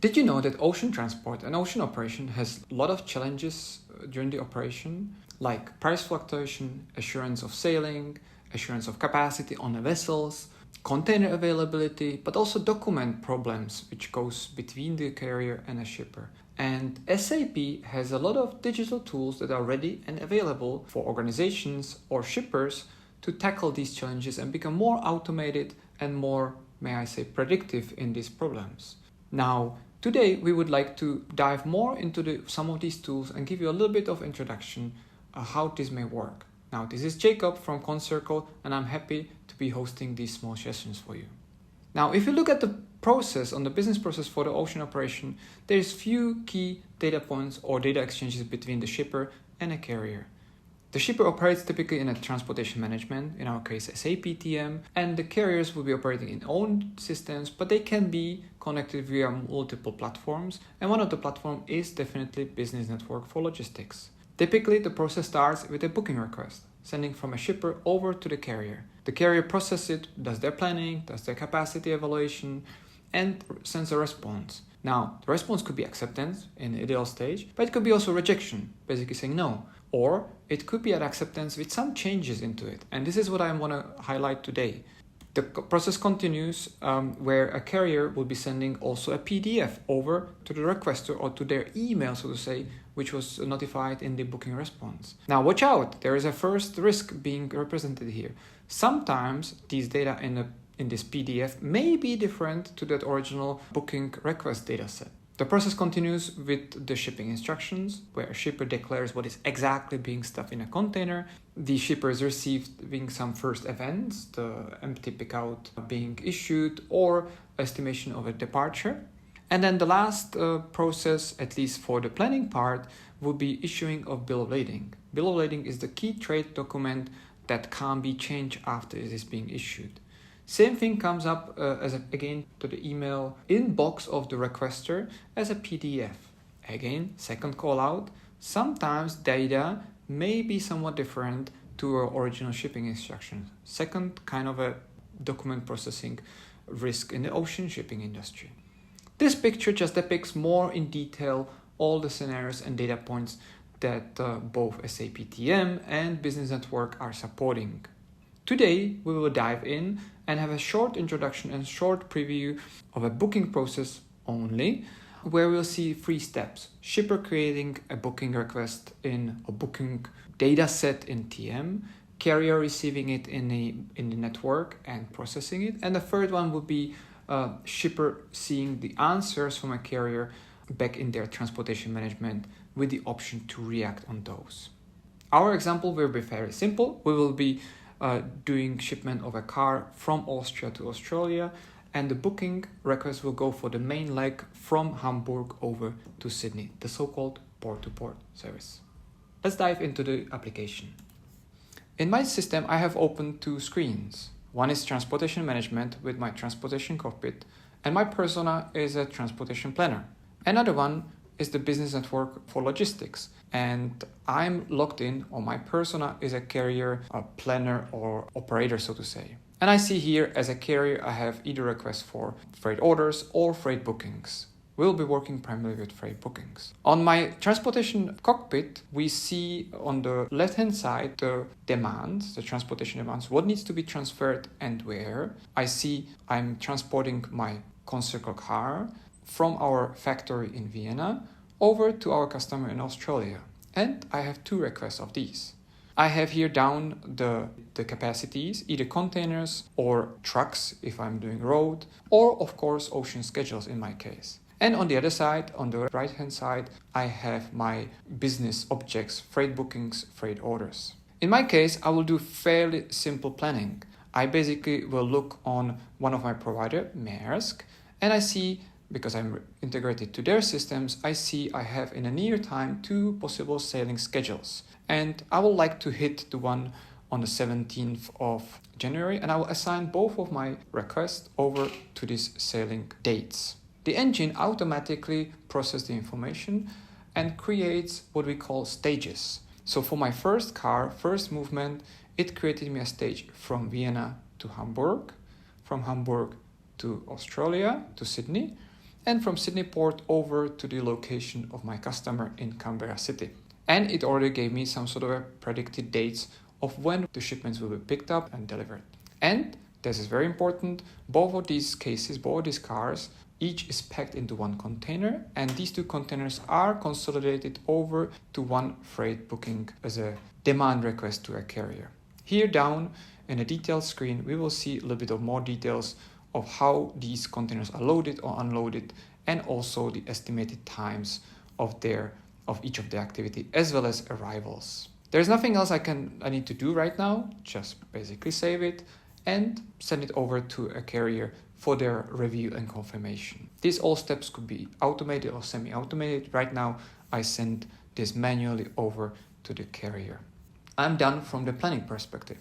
Did you know that ocean transport and ocean operation has a lot of challenges during the operation, like price fluctuation, assurance of sailing, assurance of capacity on the vessels, container availability, but also document problems which goes between the carrier and a shipper. And SAP has a lot of digital tools that are ready and available for organizations or shippers to tackle these challenges and become more automated and more, may I say, predictive in these problems. Now, today we would like to dive more into some of these tools and give you a little bit of introduction how this may work. Now, this is Jacob from Concircle, and I'm happy to be hosting these small sessions for you. Now, if you look at the process, on the business process for the ocean operation, there's few key data points or data exchanges between the shipper and a carrier. The shipper operates typically in a transportation management, in our case SAP TM, and the carriers will be operating in own systems, but they can be connected via multiple platforms, and one of the platforms is definitely Business Network for Logistics. Typically, the process starts with a booking request, sending from a shipper over to the carrier. The carrier processes it, does their planning, does their capacity evaluation, and sends a response. Now, the response could be acceptance in the ideal stage, but it could be also rejection, basically saying no. Or it could be an acceptance with some changes into it. And this is what I want to highlight today. The process continues where a carrier will be sending also a PDF over to the requester or to their email, so to say, which was notified in the booking response. Now, watch out. There is a first risk being represented here. Sometimes these data in this PDF may be different to that original booking request data set. The process continues with the shipping instructions, where a shipper declares what is exactly being stuffed in a container. The shipper is receiving some first events, the empty pickout being issued, or estimation of a departure. And then the last process, at least for the planning part, will be issuing of bill of lading. Bill of lading is the key trade document that can't be changed after it is being issued. Same thing comes up again to the email inbox of the requester as a PDF. Again, second call out. Sometimes data may be somewhat different to our original shipping instructions. Second kind of a document processing risk in the ocean shipping industry. This picture just depicts more in detail all the scenarios and data points that both SAP TM and Business Network are supporting. Today, we will dive in and have a short introduction and short preview of a booking process only, where we'll see 3 steps. Shipper creating a booking request in a booking data set in TM, carrier receiving it in the network and processing it, and the third one will be shipper seeing the answers from a carrier back in their transportation management with the option to react on those. Our example will be very simple. We will be doing shipment of a car from Austria to Australia, and the booking request will go for the main leg from Hamburg over to Sydney, the so-called port-to-port service. Let's dive into the application. In my system, I have opened 2 screens. One is transportation management with my transportation cockpit, and my persona is a transportation planner. Another one is the Business Network for Logistics, and I'm logged in, or my persona is a carrier, a planner or operator, so to say. And I see here as a carrier I have either requests for freight orders or freight bookings. We'll be working primarily with freight bookings. On my transportation cockpit, we see on the left-hand side the demands, the transportation demands, what needs to be transferred and where. I see I'm transporting my Concircle car from our factory in Vienna over to our customer in Australia. And I have 2 requests of these. I have here down the capacities, either containers or trucks if I'm doing road, or of course ocean schedules in my case. And on the other side, on the right hand side, I have my business objects, freight bookings, freight orders. In my case, I will do fairly simple planning. I basically will look on one of my provider, Maersk, and I see, because I'm integrated to their systems, I see I have in a near time 2 possible sailing schedules. And I would like to hit the one on the 17th of January, and I will assign both of my requests over to these sailing dates. The engine automatically processes the information and creates what we call stages. So for my first car, first movement, it created me a stage from Vienna to Hamburg, from Hamburg to Australia, to Sydney, and from Sydney port over to the location of my customer in Canberra City. And it already gave me some sort of a predicted dates of when the shipments will be picked up and delivered. And this is very important, both of these cases, both of these cars, each is packed into one container, and these two containers are consolidated over to one freight booking as a demand request to a carrier. Here down in a detailed screen, we will see a little bit of more details of how these containers are loaded or unloaded, and also the estimated times of each of the activity, as well as arrivals. There's nothing else I need to do right now, just basically save it and send it over to a carrier for their review and confirmation. These all steps could be automated or semi-automated. Right now, I send this manually over to the carrier. I'm done from the planning perspective.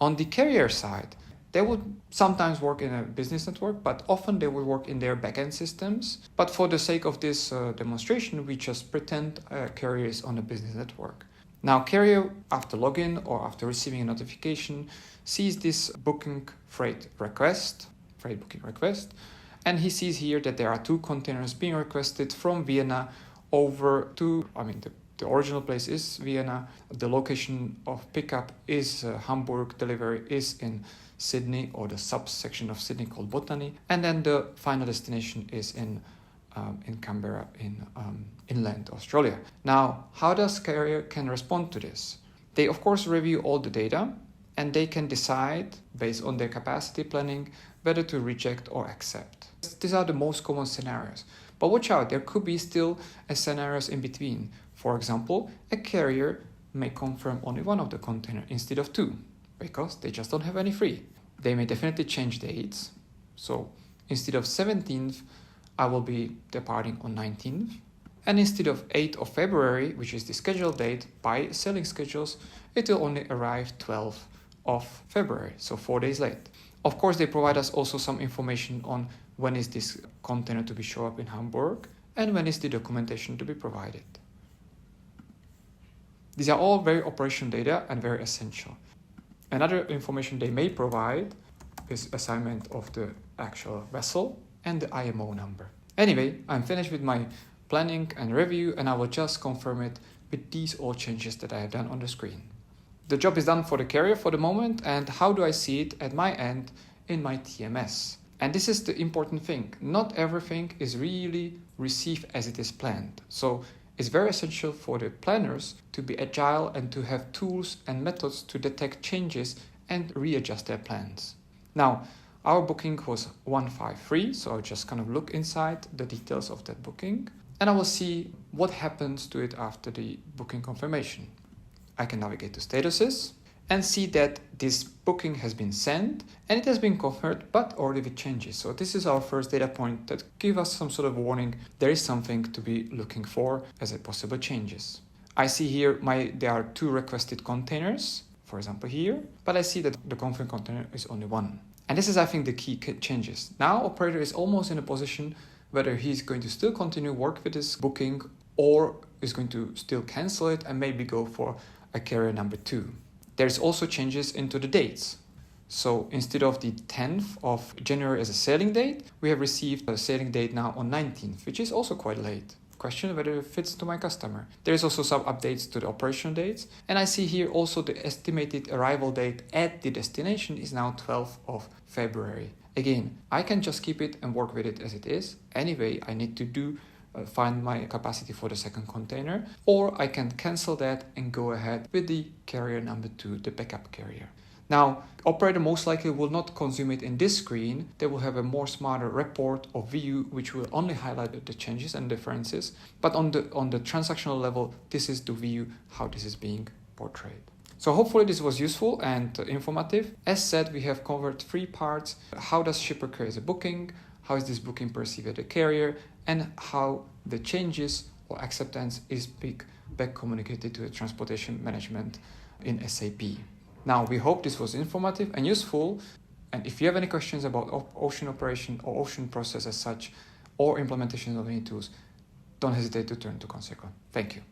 On the carrier side, they would sometimes work in a business network, but often they would work in their backend systems. But for the sake of this demonstration, we just pretend a carrier is on a business network. Now, carrier, after login or after receiving a notification, sees this freight booking request, and he sees here that there are two containers being requested from Vienna over to, the original place is Vienna, the location of pickup is Hamburg, delivery is in Sydney, or the subsection of Sydney called Botany, and then the final destination is in Canberra in inland Australia. Now, how does carrier can respond to this? They of course review all the data, and they can decide based on their capacity planning whether to reject or accept. These are the most common scenarios. But watch out, there could be still scenarios in between. For example, a carrier may confirm only one of the containers instead of two, because they just don't have any free. They may definitely change dates. So instead of 17th, I will be departing on 19th. And instead of 8th of February, which is the scheduled date by sailing schedules, it will only arrive 12th of February, so 4 days late. Of course, they provide us also some information on when is this container to be show up in Hamburg and when is the documentation to be provided. These are all very operational data and very essential. Another information they may provide is assignment of the actual vessel and the IMO number. Anyway, I'm finished with my planning and review, and I will just confirm it with these all changes that I have done on the screen. The job is done for the carrier for the moment, and how do I see it at my end in my TMS? And this is the important thing. Not everything is really received as it is planned. So it's very essential for the planners to be agile and to have tools and methods to detect changes and readjust their plans. Now, our booking was 153, so I'll just kind of look inside the details of that booking, and I will see what happens to it after the booking confirmation. I can navigate to statuses and see that this booking has been sent and it has been confirmed, but already with changes. So this is our first data point that gives us some sort of warning. There is something to be looking for as a possible changes. I see here there are two requested containers, for example here, but I see that the confirmed container is only one. And this is, I think, the key changes. Now operator is almost in a position whether he's going to still continue work with this booking or is going to still cancel it and maybe go for a carrier number 2. There's also changes into the dates. So instead of the 10th of January as a sailing date, we have received a sailing date now on 19th, which is also quite late. Question whether it fits to my customer. There's also some updates to the operational dates. And I see here also the estimated arrival date at the destination is now 12th of February. Again, I can just keep it and work with it as it is. Anyway, I need to find my capacity for the second container, or I can cancel that and go ahead with the carrier number 2, the backup carrier. Now, operator most likely will not consume it in this screen. They will have a more smarter report or view which will only highlight the changes and differences. But on the transactional level, this is the view how this is being portrayed. So hopefully this was useful and informative. As said, we have covered 3 parts. How does shipper create a booking? How is this booking perceived at the carrier? And how the changes or acceptance is back communicated to the transportation management in SAP. Now, we hope this was informative and useful. And if you have any questions about ocean operation or ocean process as such, or implementation of any tools, don't hesitate to turn to Consequent. Thank you.